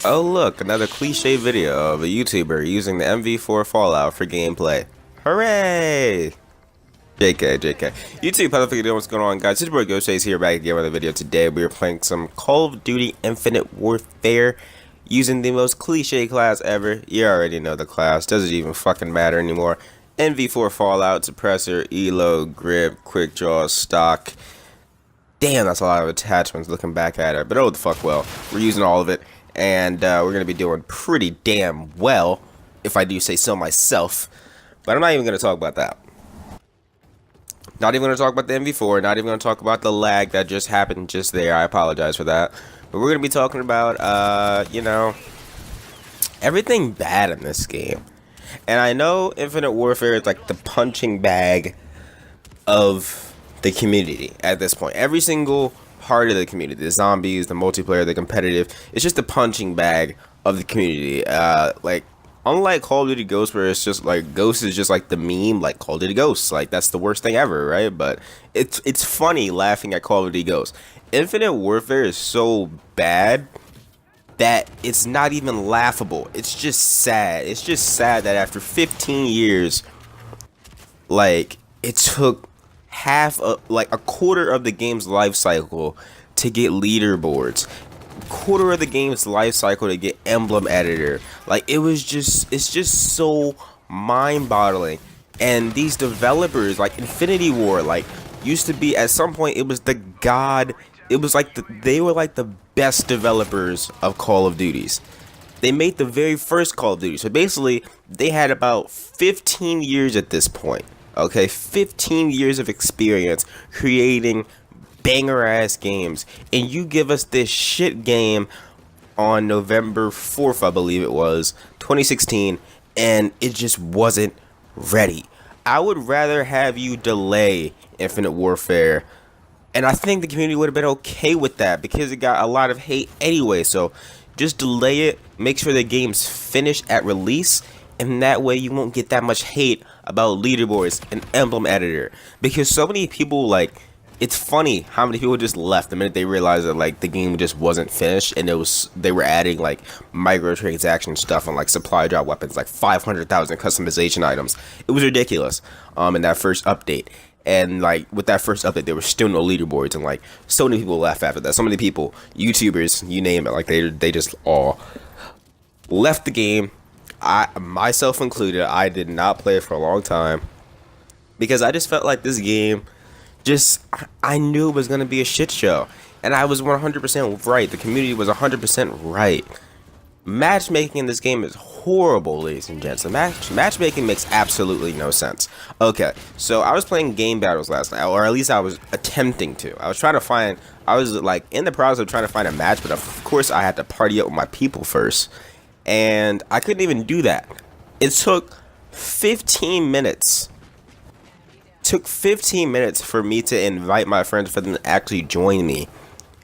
Oh look, another cliche video of a YouTuber using the MV4 Fallout for gameplay. Hooray! JK. YouTube, how the fuck you doing? What's going on, guys? It's your boy Ghostface here back again with a video. Today we are playing some Call of Duty Infinite Warfare using the most cliche class ever. You already know the class, doesn't even fucking matter anymore. MV4 Fallout, Suppressor, Elo, Grip, Quick Draw, Stock. Damn, that's a lot of attachments looking back at it, but oh the fuck well. We're using all of it. And we're going to be doing pretty damn well, if I do say so myself. But I'm not even going to talk about that. Not even going to talk about the MV4, not even going to talk about the lag that just happened just there. I apologize for that. But we're going to be talking about, you know, everything bad in this game. And I know Infinite Warfare is like the punching bag of the community at this point. Every single part of the community, the zombies, the multiplayer, the competitive, it's just the punching bag of the community. Like unlike Call of Duty Ghosts, where it's just like Ghost is just like the meme, like Call of Duty Ghosts, like that's the worst thing ever, right? But it's funny laughing at Call of Duty Ghosts. Infinite Warfare is so bad that it's not even laughable. It's just sad. It's just sad that after 15 years, like it took like a quarter of the game's life cycle to get leaderboards, quarter of the game's life cycle to get emblem editor. Like it's just so mind-boggling. And these developers, like Infinity War, like used to be, at some point it was the god, it was like they were like the best developers of Call of Duties. They made the very first Call of Duty, so basically they had about 15 years at this point. Okay, 15 years of experience creating banger ass games, and you give us this shit game on November 4th, I believe it was, 2016, and it just wasn't ready. I would rather have you delay Infinite Warfare, and I think the community would have been okay with that because it got a lot of hate anyway. So just delay it, make sure the game's finished at release, and that way you won't get that much hate about leaderboards and emblem editor. Because so many people, like, it's funny how many people just left the minute they realized that like the game just wasn't finished, and they were adding like microtransaction stuff and like supply drop weapons, like 500,000 customization items. It was ridiculous in that first update. And like with that first update, there were still no leaderboards, and like so many people left after that. So many people, YouTubers, you name it, like they just all left the game. I, myself included, I did not play it for a long time because I just felt like this game I knew it was going to be a shit show, and I was 100% right. The community was 100% right. Matchmaking in this game is horrible, ladies and gents. The matchmaking makes absolutely no sense. Okay, so I was playing game battles last night, or at least I was attempting to. I was like in the process of trying to find a match, but of course I had to party up with my people first. And I couldn't even do that. It took 15 minutes. Took 15 minutes for me to invite my friends for them to actually join me.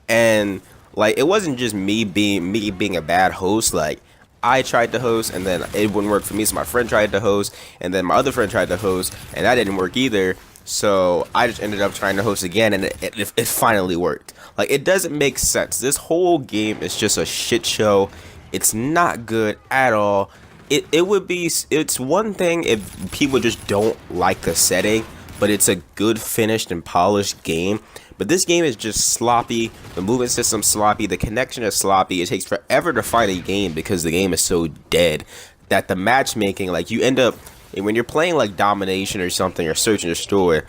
And like it wasn't just me being a bad host. Like I tried to host and then it wouldn't work for me, so my friend tried to host, and then my other friend tried to host and that didn't work either. So I just ended up trying to host again, and it finally worked. Like it doesn't make sense. This whole game is just a shit show. It's not good at all. It's one thing if people just don't like the setting, but it's a good finished and polished game. But this game is just sloppy. The movement system's sloppy. The connection is sloppy. It takes forever to find a game because the game is so dead that the matchmaking, like you end up, when you're playing like Domination or something, or Search and Destroy,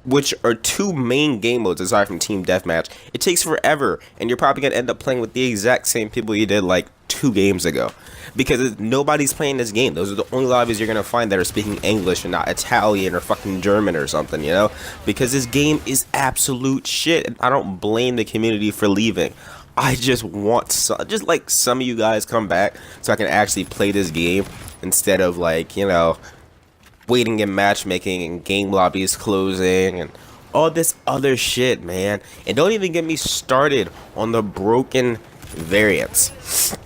which are two main game modes aside from Team Deathmatch, it takes forever, and you're probably going to end up playing with the exact same people you did like 2 games ago, because nobody's playing this game. Those are the only lobbies you're going to find that are speaking English and not Italian or fucking German or something, you know, because this game is absolute shit, and I don't blame the community for leaving. I just want just like some of you guys come back so I can actually play this game instead of like, you know, waiting in matchmaking and game lobbies closing and all this other shit, man. And don't even get me started on the broken variants.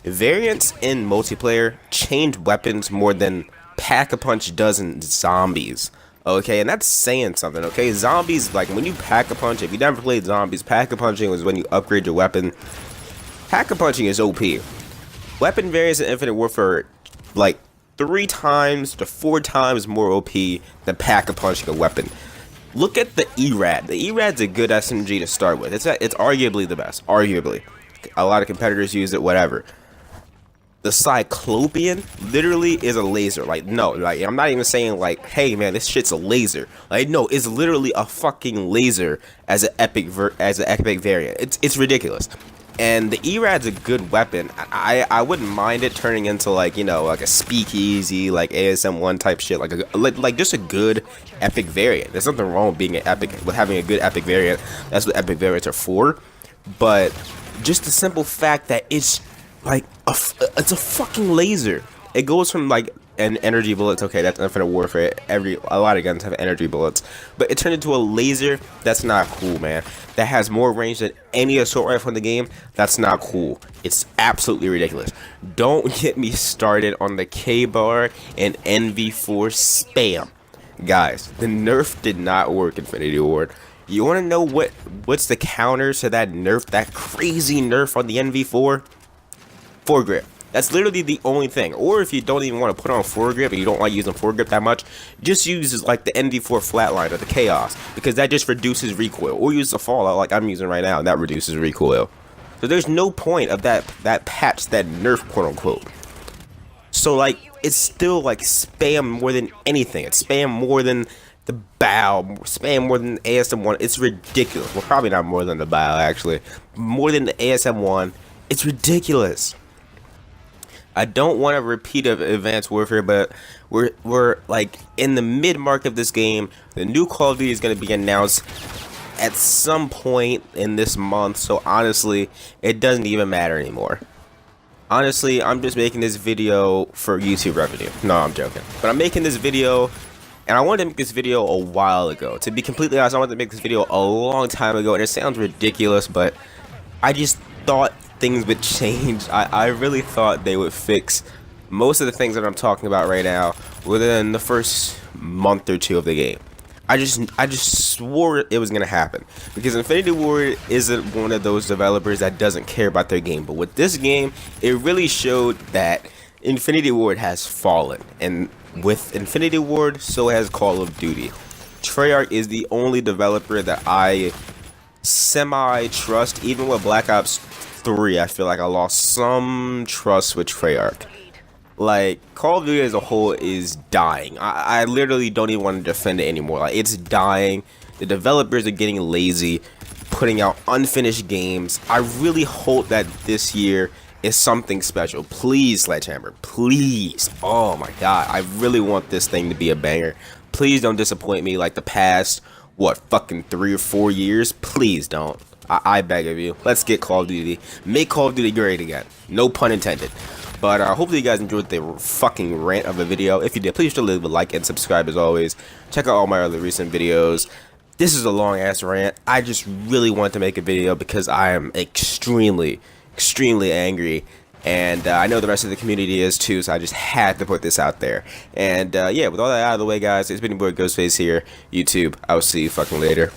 Variants in multiplayer change weapons more than Pack-a-Punch does in zombies. Okay, and that's saying something, okay? Zombies, like when you Pack-a-Punch, if you never played zombies, Pack-a-Punching was when you upgrade your weapon Pack-a-punching is OP. Weapon variants in Infinite Warfare like 3 times to 4 times more OP than pack-a-punching a weapon. Look at the ERAD. The ERAD's a good SMG to start with. It's arguably the best. Arguably. A lot of competitors use it, whatever. The Cyclopean literally is a laser. Like, no, like, I'm not even saying like, hey man, this shit's a laser. Like, no, it's literally a fucking laser as an epic variant. It's ridiculous. And the ERAD's a good weapon. I wouldn't mind it turning into like, you know, like a speakeasy, like ASM1 type shit, like just a good epic variant. There's nothing wrong with being with having a good epic variant. That's what epic variants are for. But just the simple fact that it's like it's a fucking laser. It goes from like an energy bullets. Okay, that's Infinite Warfare. A lot of guns have energy bullets, but it turned into a laser. That's not cool, man. That has more range than any assault rifle in the game. That's not cool. It's absolutely ridiculous. Don't get me started on the K-bar and NV4 spam, guys. The nerf did not work, Infinity Ward. You want to know what's the counter to that nerf? That crazy nerf on the NV4? Foregrip. That's literally the only thing. Or if you don't even want to put on foregrip and you don't like using foregrip that much, just use like the NV4 flatline or the Chaos, because that just reduces recoil. Or use the Fallout like I'm using right now, and that reduces recoil. So there's no point of that patch, that nerf, quote unquote. So like it's still like spam more than anything. It's spam more than the bow, spam more than the ASM1. It's ridiculous. Well, probably not more than the bow, actually. More than the ASM1. It's ridiculous. I don't want a repeat of Advanced Warfare, but we're like in the mid-mark of this game. The new Call of Duty is going to be announced at some point in this month, so honestly, it doesn't even matter anymore. Honestly, I'm just making this video for YouTube revenue. No, I'm joking. But I'm making this video, and I wanted to make this video a while ago. To be completely honest, I wanted to make this video a long time ago, and it sounds ridiculous, but I just thought things would change. I really thought they would fix most of the things that I'm talking about right now within the first month or two of the game. I just swore it was gonna happen, because Infinity Ward isn't one of those developers that doesn't care about their game. But with this game, it really showed that Infinity Ward has fallen, and with Infinity Ward, so has Call of Duty. Treyarch is the only developer that I semi-trust. Even with Black Ops 3, I feel like I lost some trust with Treyarch. Like, Call of Duty as a whole is dying. I literally don't even want to defend it anymore. Like, it's dying. The developers are getting lazy, putting out unfinished games. I really hope that this year is something special. Please, Sledgehammer, please. Oh my god, I really want this thing to be a banger. Please don't disappoint me like the past, what, fucking 3 or 4 years? Please don't. I beg of you. Let's get Call of Duty. Make Call of Duty great again. No pun intended. But hopefully you guys enjoyed the fucking rant of a video. If you did, please still leave a like and subscribe as always. Check out all my other recent videos. This is a long ass rant. I just really wanted to make a video because I am extremely angry. And I know the rest of the community is too, so I just had to put this out there. And yeah, with all that out of the way, guys, it's been your boy Ghostface here, YouTube. I will see you fucking later.